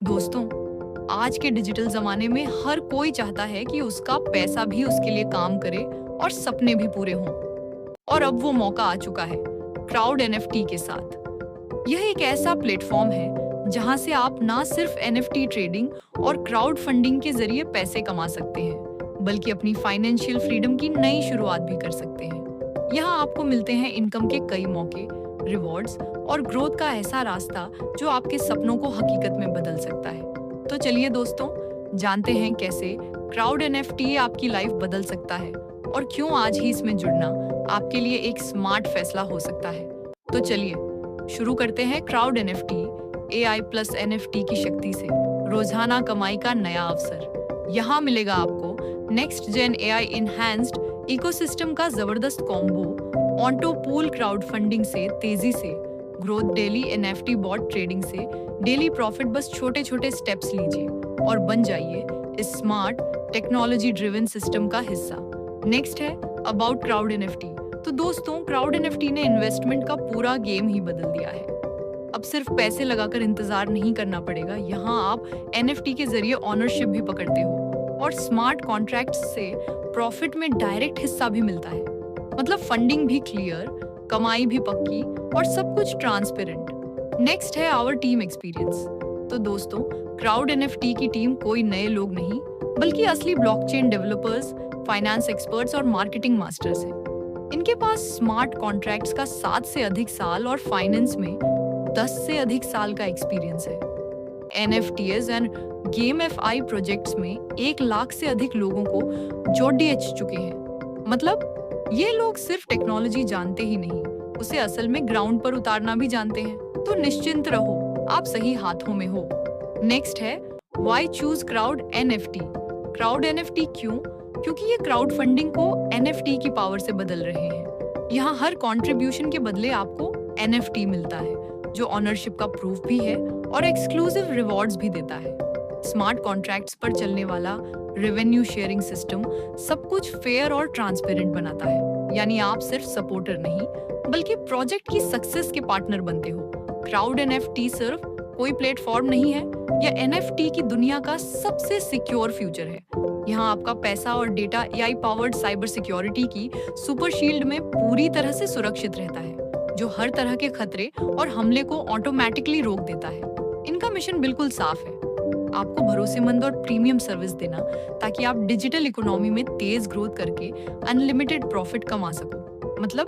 दोस्तों, आज के डिजिटल जमाने में हर कोई चाहता है कि उसका पैसा भी उसके लिए काम करे और सपने भी पूरे हों। और अब वो मौका आ चुका है क्राउड एनएफटी के साथ। यह एक ऐसा प्लेटफॉर्म है जहां से आप ना सिर्फ एनएफटी ट्रेडिंग और क्राउड फंडिंग के जरिए पैसे कमा सकते हैं, बल्कि अपनी फाइनेंशियल फ्रीडम की नई शुरुआत भी कर सकते हैं। यहाँ आपको मिलते हैं इनकम के कई मौके, रिवॉर्ड्स और ग्रोथ का ऐसा रास्ता जो आपके सपनों को हकीकत में बदल सकता है। तो चलिए दोस्तों, जानते हैं कैसे क्राउड एनएफटी आपकी लाइफ बदल सकता है और क्यों आज ही इसमें जुड़ना आपके लिए एक स्मार्ट फैसला हो सकता है। तो चलिए शुरू करते हैं crowd NFT AI plus NFT की शक्ति से रोजाना कमाई का नया अवसर। यहाँ मिलेगा आपको next gen AI enhanced ecosystem का जबरदस्त combo, onto pool crowd funding से तेजी से growth, daily NFT bot trading से डेली प्रॉफिट। बस छोटे छोटे स्टेप्स लीजिए और बन जाइए इस स्मार्ट टेक्नोलॉजी ड्रिवन सिस्टम का हिस्सा। नेक्स्ट है अबाउट क्राउड एनएफटी। तो दोस्तों, क्राउड एनएफटी ने इन्वेस्टमेंट का पूरा गेम ही बदल दिया है। अब सिर्फ पैसे लगाकर इंतजार नहीं करना पड़ेगा। यहाँ आप एनएफटी के जरिए ऑनरशिप भी पकड़ते हो और स्मार्ट कॉन्ट्रैक्ट्स से प्रॉफिट में डायरेक्ट हिस्सा भी मिलता है। मतलब फंडिंग भी क्लियर, कमाई भी पक्की और सब कुछ ट्रांसपेरेंट। नेक्स्ट है आवर टीम एक्सपीरियंस। तो दोस्तों, क्राउड एनएफटी की टीम कोई नए लोग नहीं, बल्कि असली ब्लॉकचेन डेवलपर्स, फाइनेंस एक्सपर्ट्स और मार्केटिंग मास्टर्स हैं। इनके पास स्मार्ट कॉन्ट्रैक्ट्स का 7 से अधिक साल और फाइनेंस में 10 से अधिक साल का एक्सपीरियंस है। एनएफटीएस एंड गेमएफआई प्रोजेक्ट्स में 1 लाख से अधिक लोगों को जोड़ दिए चुके हैं। मतलब ये लोग सिर्फ टेक्नोलॉजी जानते ही नहीं, उसे असल में ग्राउंड पर उतारना भी जानते हैं। तो निश्चिंत रहो, आप सही हाथों में हो। नेक्स्ट है why choose crowd NFT. Crowd NFT क्यों? क्योंकि ये क्राउड फंडिंग को एनएफटी की पावर से बदल रहे हैं। यहाँ हर कंट्रीब्यूशन के बदले आपको एनएफटी मिलता है, जो ऑनरशिप का प्रूफ भी है और एक्सक्लूसिव रिवॉर्ड्स भी देता है। स्मार्ट कॉन्ट्रैक्ट्स पर चलने वाला रेवेन्यू शेयरिंग सिस्टम सब कुछ फेयर और ट्रांसपेरेंट बनाता है। यानी आप सिर्फ सपोर्टर नहीं, बल्कि प्रोजेक्ट की सक्सेस के पार्टनर बनते हो। क्राउड एनएफटी सिर्फ कोई प्लेटफॉर्म नहीं है, यह एनएफटी की दुनिया का सबसे सिक्योर फ्यूचर है। यहाँ आपका पैसा और data AI powered cyber security की सुपर शील्ड में पूरी तरह से सुरक्षित रहता है, जो हर तरह के खतरे और हमले को ऑटोमेटिकली रोक देता है। इनका मिशन बिल्कुल साफ है, आपको भरोसेमंद और प्रीमियम सर्विस देना, ताकि आप डिजिटल इकोनॉमी में तेज ग्रोथ करके अनलिमिटेड प्रॉफिट कमा सको। मतलब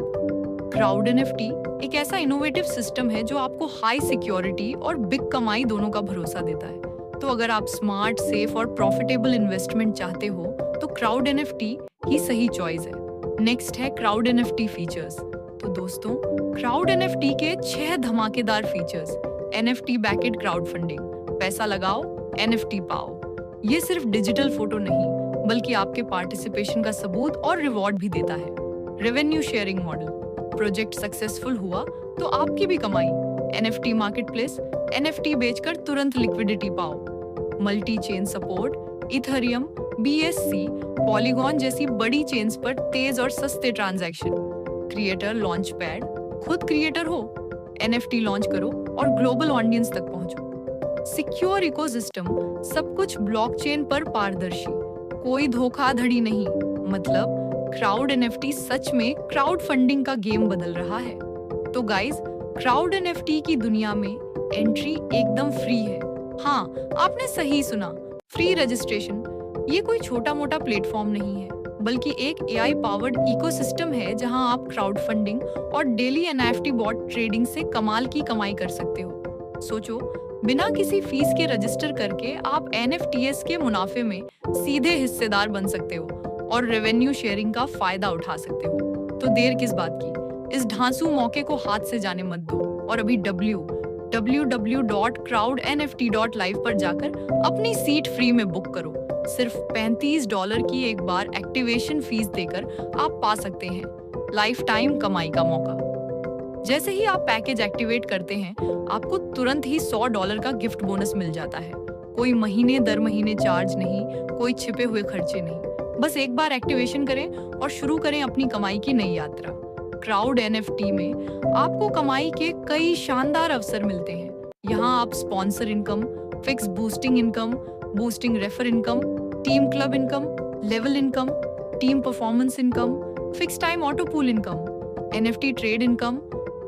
क्राउड एनएफटी एक ऐसा इनोवेटिव सिस्टम है जो आपको हाई सिक्योरिटी और बिग कमाई दोनों का भरोसा देता है। तो अगर आप स्मार्ट, सेफ और प्रॉफिटेबल इन्वेस्टमेंट चाहते हो, तो क्राउड एनएफटी ही सही चॉइस है। नेक्स्ट है क्राउड एनएफटी फीचर्स। तो दोस्तों, क्राउड एनएफटी के 6 धमाकेदार फीचर्स। एनएफटी बैकेड क्राउड फंडिंग, पैसा लगाओ एनएफटी पाओ। ये सिर्फ डिजिटल फोटो नहीं, बल्कि आपके पार्टिसिपेशन का सबूत और रिवॉर्ड भी देता है। Revenue sharing model, project successful हुआ तो आपकी भी कमाई। एनएफटी मार्केटप्लेस, एनएफटी बेचकर तुरंत लिक्विडिटी पाओ। Multi chain support, Ethereum, BSc, polygon जैसी बड़ी चेन्स पर तेज और सस्ते ट्रांजैक्शन। क्रिएटर लॉन्च पैड, खुद क्रिएटर हो, एनएफटी लॉन्च करो और ग्लोबल ऑडियंस तक पहुंचो। सिक्योर इकोसिस्टम, सब कुछ ब्लॉकचेन पर पारदर्शी, कोई धोखाधड़ी नहीं। मतलब क्राउड एनएफटी सच में क्राउड फंडिंग का गेम बदल रहा है। तो गाइस, क्राउड एनएफटी की दुनिया में एंट्री एकदम फ्री है। हाँ, आपने सही सुना, फ्री रजिस्ट्रेशन। ये कोई छोटा मोटा प्लेटफॉर्म नहीं है, बल्कि एक एआई पावर्ड इकोसिस्टम है जहां आप क्राउड फंडिंग और डेली एनएफटी बॉट ट्रेडिंग से कमाल की कमाई कर सकते हो। सोचो, बिना किसी फीस के रजिस्टर करके आप एनएफटीएस के मुनाफे में सीधे हिस्सेदार बन सकते हो और रेवेन्यू शेयरिंग का फायदा उठा सकते हो। तो देर किस बात की, इस ढांसू मौके को हाथ से जाने मत दो और अभी www.crowdnft.live पर जाकर अपनी सीट फ्री में बुक करो। सिर्फ $35 की एक बार एक्टिवेशन फीस देकर आप पा सकते हैं लाइफ टाइम कमाई का मौका। जैसे ही आप पैकेज एक्टिवेट करते हैं, आपको तुरंत ही $100 का गिफ्ट बोनस मिल जाता है। कोई महीने दर महीने चार्ज नहीं, कोई छिपे हुए खर्चे नहीं। बस एक बार एक्टिवेशन करें और शुरू करें अपनी कमाई की नई यात्रा। क्राउड एनएफटी में आपको कमाई के कई शानदार अवसर मिलते हैं। यहाँ आप sponsor income, fix boosting income, boosting refer income, team club income, level income, team performance income, fix time auto pool income, NFT trade income,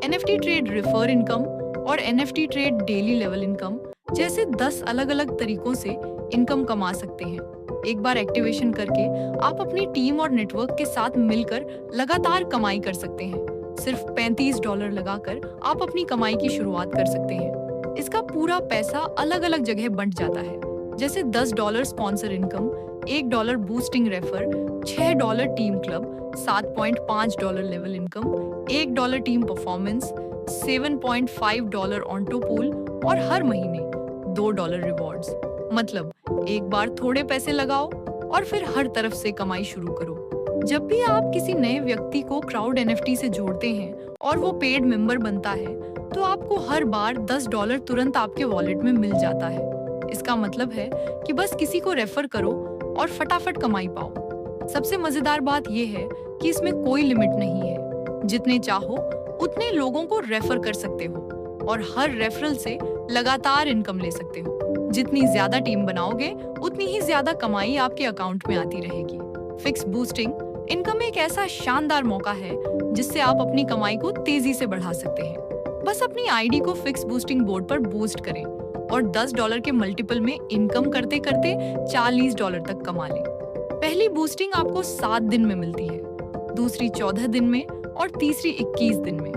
NFT trade refer income और NFT trade daily level income जैसे 10 अलग-अलग तरीकों से income कमा सकते हैं। एक बार activation करके आप अपनी टीम और नेटवर्क के साथ मिलकर लगातार कमाई कर सकते हैं। सिर्फ $35 लगाकर आप अपनी कमाई की शुरुआत कर सकते हैं। इसका पूरा पैसा अलग-अलग जगह बंट जाता है, जैसे $10 sponsor income, $1 boosting refer, $6 team club, $7.5 level income, $1 team performance, $7.5 auto pool और हर महीने $2 रिवॉर्ड्स। मतलब एक बार थोड़े पैसे लगाओ और फिर हर तरफ से कमाई शुरू करो। जब भी आप किसी नए व्यक्ति को क्राउड एनएफटी से जोड़ते हैं और वो पेड मेंबर बनता है, तो आपको हर बार $10 तुरंत आपके वॉलेट में मिल जाता है। इसका मतलब है कि बस किसी को रेफर करो और फटाफट कमाई पाओ। सबसे मजेदार बात यह है कि इसमें कोई लिमिट नहीं है। जितने चाहो उतने लोगों को रेफर कर सकते हो और हर रेफरल से लगातार इनकम ले सकते हो। जितनी ज्यादा टीम बनाओगे, उतनी ही ज्यादा कमाई आपके अकाउंट में आती रहेगी। फिक्स बूस्टिंग इनकम एक ऐसा शानदार मौका है जिससे आप अपनी कमाई को तेजी से बढ़ा सकते हैं। बस अपनी आईडी को फिक्स बूस्टिंग बोर्ड पर बूस्ट करें और $10 के मल्टीपल में इनकम करते करते $40 तक कमा लें। पहली बूस्टिंग आपको 7 दिन में मिलती है, दूसरी 14 दिन में और तीसरी 21 दिन में।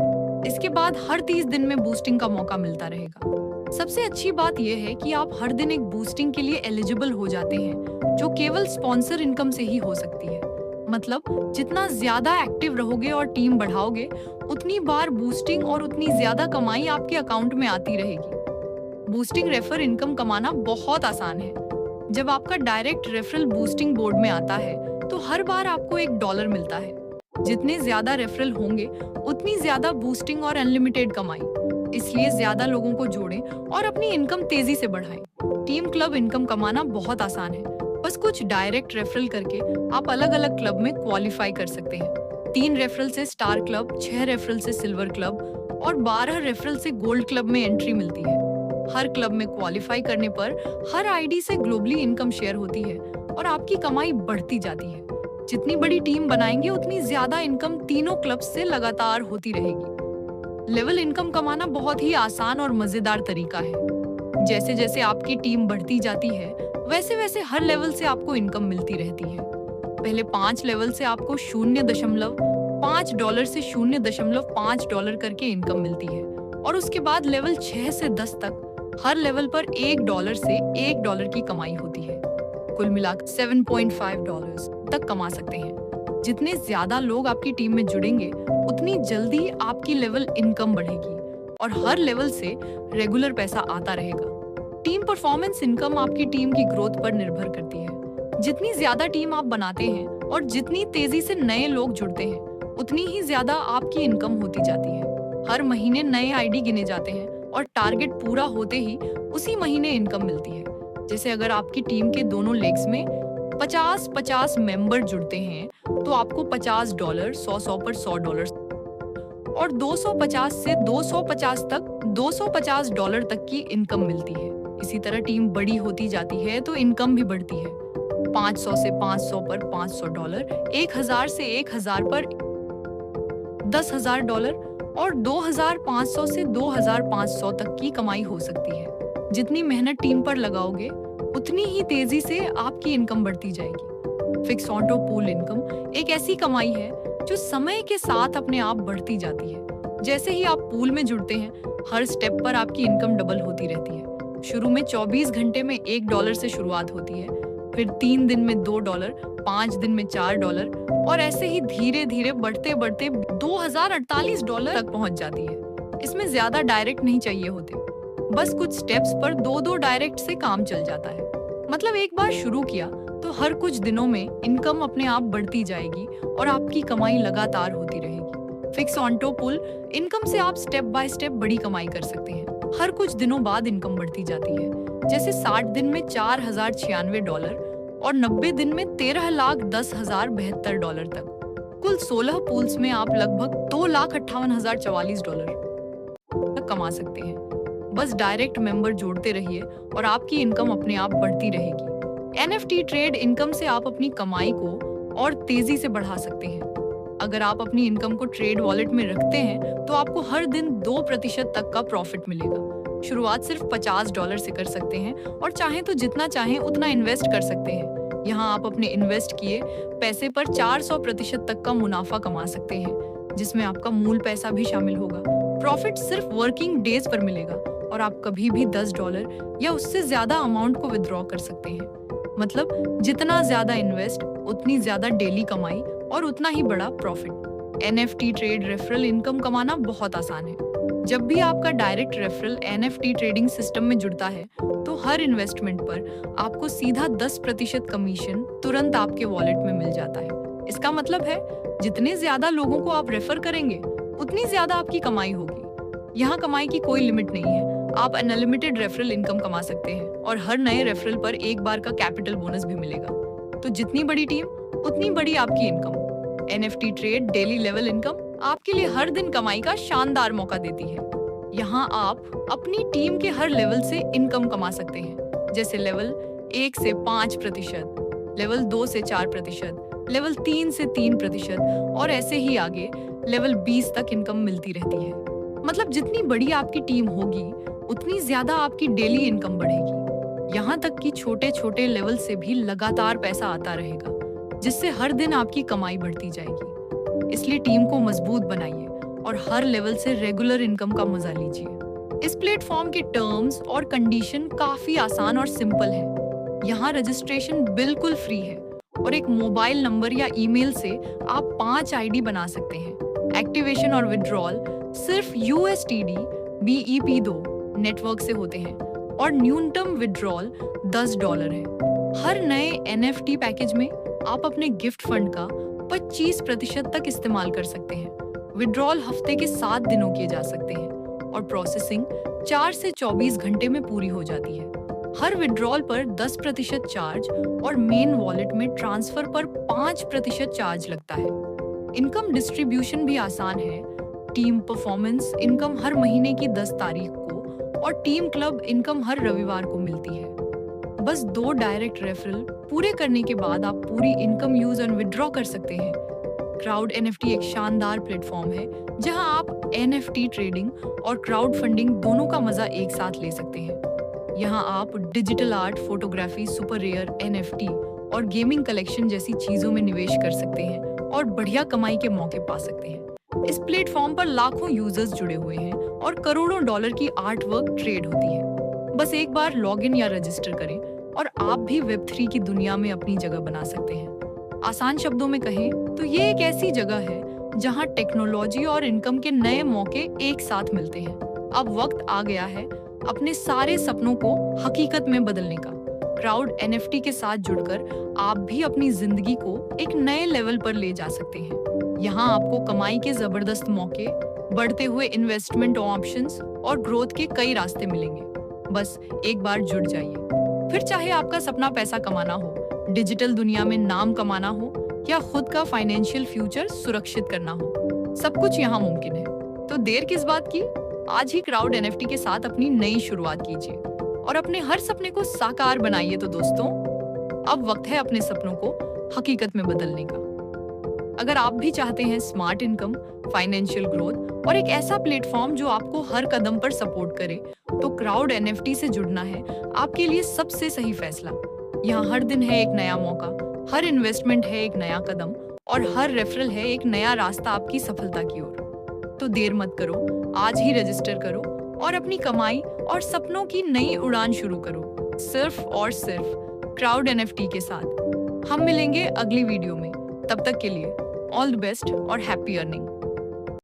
इसके बाद हर 30 दिन में बूस्टिंग का मौका मिलता रहेगा। सबसे अच्छी बात यह है कि आप हर दिन एक बूस्टिंग के लिए एलिजिबल हो जाते हैं, जो केवल स्पॉन्सर इनकम से ही हो सकती है। मतलब जितना ज्यादा एक्टिव रहोगे और टीम बढ़ाओगे, उतनी बार बूस्टिंग और उतनी ज्यादा कमाई आपके अकाउंट में आती रहेगी। बूस्टिंग रेफर इनकम कमाना बहुत आसान है। जब आपका डायरेक्ट रेफरल बूस्टिंग बोर्ड में आता है, तो हर बार आपको $1 मिलता है। जितने ज्यादा रेफरल होंगे, उतनी ज्यादा बूस्टिंग और अनलिमिटेड कमाई। इसलिए ज्यादा लोगों को जोड़ें और अपनी इनकम तेजी से बढ़ाएं। टीम क्लब इनकम कमाना बहुत आसान है। बस कुछ डायरेक्ट रेफरल करके आप अलग अलग क्लब में क्वालिफाई कर सकते हैं। 3 रेफरल से स्टार क्लब, 6 रेफरल से सिल्वर क्लब और 12 रेफरल से गोल्ड क्लब में एंट्री मिलती है। हर क्लब में क्वालिफाई करने पर हर आईडी से ग्लोबली इनकम शेयर होती है और आपकी कमाई बढ़ती जाती है। जितनी बड़ी टीम बनाएंगे, उतनी ज्यादा इनकम तीनों क्लब्स से लगातार होती रहेगी। लेवल इनकम कमाना बहुत ही आसान और मजेदार तरीका है। जैसे जैसे आपकी टीम बढ़ती जाती है, वैसे वैसे हर लेवल से आपको इनकम मिलती रहती है। पहले 5 लेवल से आपको $0.5 से $0.5 करके इनकम मिलती है और उसके बाद लेवल 6 से 10 तक हर लेवल पर $1 से $1 की कमाई होती है। कुल मिलाकर $7.5 तक कमा सकते हैं। जितने ज्यादा लोग आपकी टीम में जुड़ेंगे, उतनी जल्दी आपकी लेवल इनकम बढ़ेगी और हर लेवल से रेगुलर पैसा आता रहेगा। टीम परफॉर्मेंस इनकम आपकी टीम की ग्रोथ पर निर्भर करती है। जितनी ज्यादा टीम आप बनाते हैं और जितनी तेजी से नए लोग जुड़ते हैं, उतनी ही ज्यादा आपकी इनकम होती जाती है। हर महीने नए आईडी गिने जाते हैं और टारगेट पूरा होते ही उसी महीने इनकम मिलती है। जैसे अगर आपकी टीम के दोनों लेग्स में 50-50 मेंबर जुड़ते हैं, तो आपको $50, 100 पर $100 और 250 से 250 तक $250 तक की इनकम मिलती है। इसी तरह टीम बड़ी होती जाती है तो इनकम भी बढ़ती है। 500 से 500 पर $500, 1000 से 1000 पर $10,000 और 2500 से 2500 तक की कमाई हो सकती है। जितनी मेहनत टीम पर लगाओगे, उतनी ही तेजी से आपकी इनकम बढ़ती जाएगी। फिक्स ऑटो पूल इनकम एक ऐसी कमाई है जो समय के साथ अपने आप बढ़ती जाती है। जैसे ही आप पूल में जुड़ते हैं, हर स्टेप पर आपकी इनकम डबल होती रहती है। शुरू में 24 घंटे में $1 से शुरुआत होती है, फिर 3 दिन में $2, 5 दिन में $4 और ऐसे ही धीरे धीरे बढ़ते बढ़ते $2048 तक पहुंच जाती है। इसमें ज्यादा डायरेक्ट नहीं चाहिए होते, बस कुछ स्टेप्स पर 2-2 डायरेक्ट से काम चल जाता है। मतलब एक बार शुरू किया तो हर कुछ दिनों में इनकम अपने आप बढ़ती जाएगी और आपकी कमाई लगातार होती रहेगी। फिक्स ऑटो पूल इनकम से आप स्टेप बाय स्टेप बड़ी कमाई कर सकते हैं। हर कुछ दिनों बाद इनकम बढ़ती जाती है। जैसे 60 दिन में $4096 और 90 दिन में $13,10,072 तक। कुल 16 पूल्स में आप लगभग $2,58,044 तक कमा सकते हैं। बस डायरेक्ट मेंबर जोड़ते रहिए और आपकी इनकम अपने आप बढ़ती रहेगी। एनएफटी ट्रेड इनकम से आप अपनी कमाई को और तेजी से बढ़ा सकते हैं। अगर आप अपनी इनकम को ट्रेड वॉलेट में रखते हैं तो आपको हर दिन 2% तक का प्रॉफिट मिलेगा। शुरुआत सिर्फ $50 से कर सकते हैं और चाहें तो जितना चाहें उतना इन्वेस्ट कर सकते हैं। यहाँ आप अपने इन्वेस्ट किए पैसे पर 400% तक का मुनाफा कमा सकते हैं, जिसमें आपका मूल पैसा भी शामिल होगा। प्रॉफिट सिर्फ वर्किंग डेज पर मिलेगा और आप कभी भी $10 या उससे ज्यादा अमाउंट को विड्रॉ कर सकते हैं। मतलब जितना ज्यादा इन्वेस्ट उतनी ज्यादा डेली कमाई और उतना ही बड़ा profit. NFT trade referral income कमाना बहुत आसान है। जब भी आपका direct referral NFT trading system में जुड़ता है तो हर इन्वेस्टमेंट पर आपको सीधा 10% कमीशन तुरंत आपके वॉलेट में मिल जाता है। इसका मतलब है जितने ज्यादा लोगों को आप रेफर करेंगे उतनी ज्यादा आपकी कमाई होगी। यहाँ कमाई की कोई लिमिट नहीं है। आप अनलिमिटेड रेफरल इनकम कमा सकते हैं और हर नए रेफरल पर एक बार का कैपिटल बोनस भी मिलेगा। तो जितनी बड़ी टीम उतनी बड़ी आपकी income. NFT trade daily level income आपके लिए हर दिन कमाई का शानदार मौका देती है। यहाँ आप अपनी टीम के हर लेवल से इनकम कमा सकते हैं, जैसे लेवल 1 से 5%, लेवल 2 से 4%, लेवल 3 से 3% और ऐसे ही आगे लेवल 20 तक इनकम मिलती रहती है। मतलब जितनी बड़ी आपकी टीम होगी उतनी ज्यादा आपकी डेली इनकम बढ़ेगी। यहाँ तक कि छोटे छोटे लेवल से भी लगातार पैसा आता रहेगा, जिससे हर दिन आपकी कमाई बढ़ती जाएगी। इसलिए टीम को मजबूत बनाइए और हर लेवल से रेगुलर इनकम का मजा लीजिए। इस प्लेटफॉर्म के टर्म्स और कंडीशन काफी आसान और सिंपल है। यहाँ रजिस्ट्रेशन बिल्कुल फ्री है और एक मोबाइल नंबर या ईमेल से आप 5 आईडी बना सकते हैं। एक्टिवेशन और विड्रॉल सिर्फ USTD BEP2 नेटवर्क से होते हैं और न्यूनतम विड्रॉल $10 है। हर नए NFT पैकेज में आप अपने गिफ्ट फंड का 25% तक इस्तेमाल कर सकते हैं। विड्रॉल हफ्ते के 7 दिनों किए जा सकते हैं और प्रोसेसिंग 4 से 24 घंटे में पूरी हो जाती है। हर विड्रॉल पर 10% चार्ज और मेन वॉलेट में ट्रांसफर पर 5% चार्ज लगता है। इनकम डिस्ट्रीब्यूशन भी आसान है। टीम परफॉर्मेंस इनकम हर महीने की 10 तारीख को और टीम क्लब इनकम हर रविवार को मिलती है। बस 2 डायरेक्ट रेफरल पूरे करने के बाद आप पूरी इनकम यूज और विड्रॉ कर सकते हैं। क्राउड एनएफटी एक शानदार प्लेटफॉर्म है जहां आप एनएफटी ट्रेडिंग और क्राउड फंडिंग दोनों का मजा एक साथ ले सकते हैं। यहां आप digital art, photography, super rare, NFT और गेमिंग कलेक्शन जैसी चीजों में निवेश कर सकते हैं और बढ़िया कमाई के मौके पा सकते हैं। इस प्लेटफॉर्म पर लाखों यूजर्स जुड़े हुए हैं और करोड़ों डॉलर की आर्ट वर्क ट्रेड होती है। बस एक बार लॉगिन या रजिस्टर करें और आप भी वेब3 की दुनिया में अपनी जगह बना सकते हैं। आसान शब्दों में कहें तो ये एक ऐसी जगह है जहां टेक्नोलॉजी और इनकम के नए मौके एक साथ मिलते हैं। अब वक्त आ गया है अपने सारे सपनों को हकीकत में बदलने का। क्राउड एनएफटी के साथ जुड़कर आप भी अपनी जिंदगी को एक नए लेवल पर ले जा सकते हैं। यहाँ आपको कमाई के जबरदस्त मौके, बढ़ते हुए इन्वेस्टमेंट ऑप्शंस और ग्रोथ के कई रास्ते मिलेंगे। बस एक बार जुड़ जाइए। फिर चाहे आपका सपना पैसा कमाना हो, डिजिटल दुनिया में नाम कमाना हो या खुद का फाइनेंशियल फ्यूचर सुरक्षित करना हो, सब कुछ यहाँ मुमकिन है। तो देर किस बात की, आज ही क्राउड एनएफटी के साथ अपनी नई शुरुआत कीजिए और अपने हर सपने को साकार बनाइए। तो दोस्तों, अब वक्त है अपने सपनों को हकीकत में बदलने का। अगर आप भी चाहते हैं स्मार्ट इनकम, फाइनेंशियल ग्रोथ और एक ऐसा प्लेटफॉर्म जो आपको हर कदम पर सपोर्ट करे, तो क्राउड एनएफटी से जुड़ना है आपके लिए सबसे सही फैसला। यहाँ हर दिन है एक नया मौका, हर इन्वेस्टमेंट है एक नया कदम और हर रेफरल है एक नया रास्ता आपकी सफलता की ओर। तो देर मत करो, आज ही रजिस्टर करो और अपनी कमाई और सपनों की नई उड़ान शुरू करो, सिर्फ और सिर्फ क्राउड एनएफटी के साथ। हम मिलेंगे अगली वीडियो में। तब तक के लिए ऑल द बेस्ट और हैप्पी अर्निंग।